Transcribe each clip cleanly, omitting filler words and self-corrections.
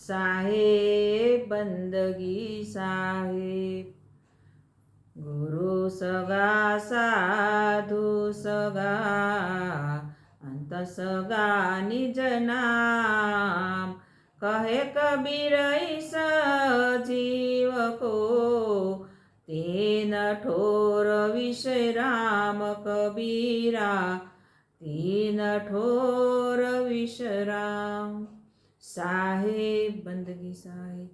साहेब बंदगी साहेब। गुरु सगा साधु सगा अंत सगा निज नाम। कहे कबीर ईस जीव को तीन ठोर विषय राम कबीरा तीन ठोर विषय राम। साहेब बंदगी साहेब।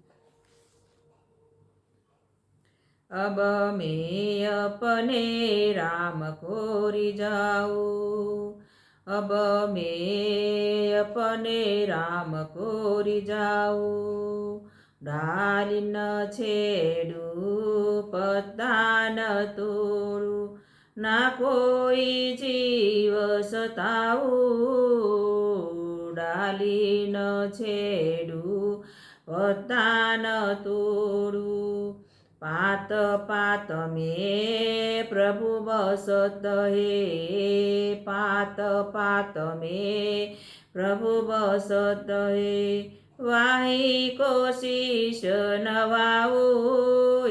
अब मैं अपने राम को रिझाऊं। अब मैं अपने राम को रिझाऊं। डाली न छेड़ू पत्ता न तोड़ू ना कोई जीव सताऊं। डाली न छेड़ू पत्ता न तोड़ू। पात पात में प्रभु बसत है। पात पात में प्रभु बसत है। वाही कोशिश नवाऊ।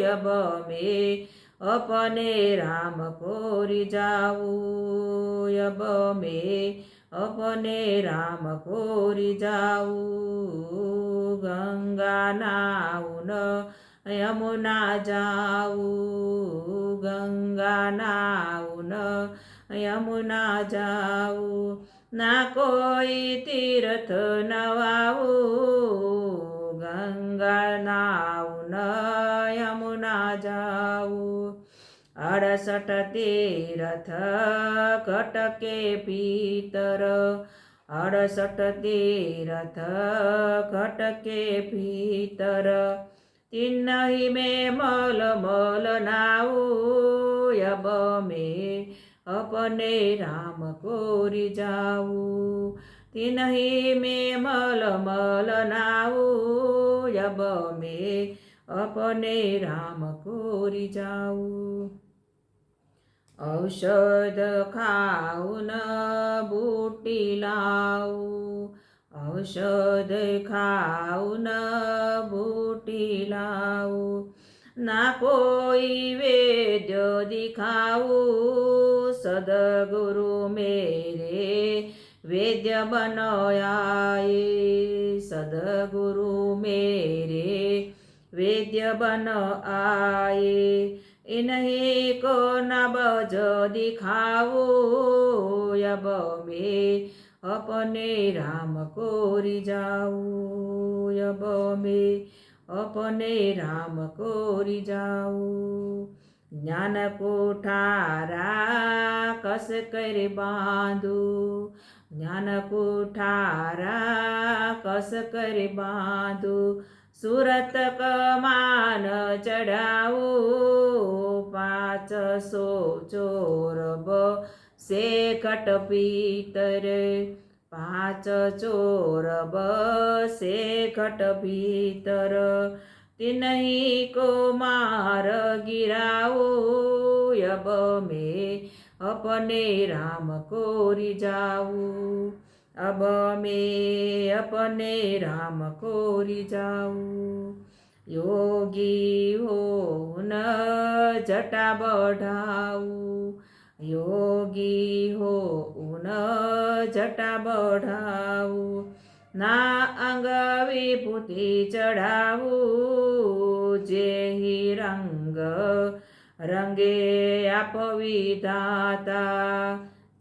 अब मैं अपने राम को रिझाऊं। अब मैं अपने राम को रिझाऊं। गंगा नाऊन यमुना जाऊ। गंगा नाऊन यमुना जाऊ। ना कोई तीर्थ नवाऊ। गंगा नाऊन यमुना जाऊ। 68 तीर्थ कटके भीतर। 68 तीर्थ कटके भीतर। तिन्ही में मल मल नाऊ। अब मैं अपने राम को रिझाऊं। तिन्ही में मल मल नाऊ। अब मैं अपने राम को रिझाऊं। औषध खाऊन बूटी लाऊ। औषध खाऊन बूटी लाऊ। ना कोई वेद्य दिखाऊ। सदगुरु मेरे वेद्य बनाए। सदगुरु मेरे वेद्य बन आए। इन्हीं को नबज दिखाओ। अब मैं अपने राम को रिझाऊं। अब मैं अपने राम को रिझाऊं। ज्ञान कुठारा कस कर बांधू। ज्ञान कुठारा कस कर बांधू। सूरत कमान चढ़ाऊ। 500 चोर से खट भीतर। 5 चोर से खट भीतर। तिन्हीं को मार गिराओ। अब मैं अपने राम को रिझाऊं। अब मैं अपने राम को रिझाऊं। योगी हो न जटा बढ़ाऊ। योगी हो न जटा बढ़ाऊ। ना अंग विभूति चढ़ाऊ। जेहि रंग रंगे आप विधाता।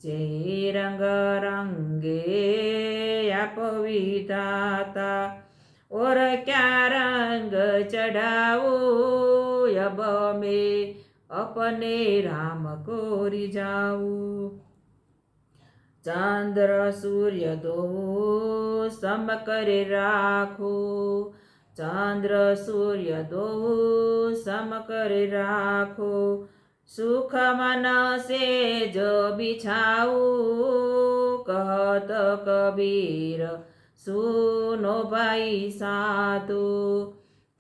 जेहि रंग रंगे आप विधाता। और क्या रंग चढ़ाऊ। अब मैं अपने राम को रिझाऊं। चंद्र सूर्य दो सम कर राखो। चंद्र सूर्य दो सम कर राखो। सुख मन से जो बिछाऊ। कहत कबीर सुनो भाई साधु।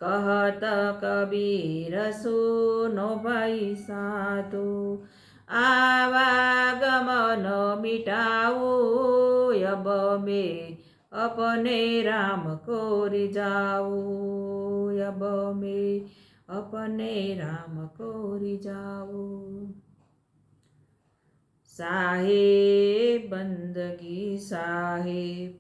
कहत कबीर सुनो भाई साधु। आवागमन मिटाऊ। अब मैं अपने राम को रिझाऊ, अब मैं अपने राम को रिझाऊ। साहेब बंदगी साहेब,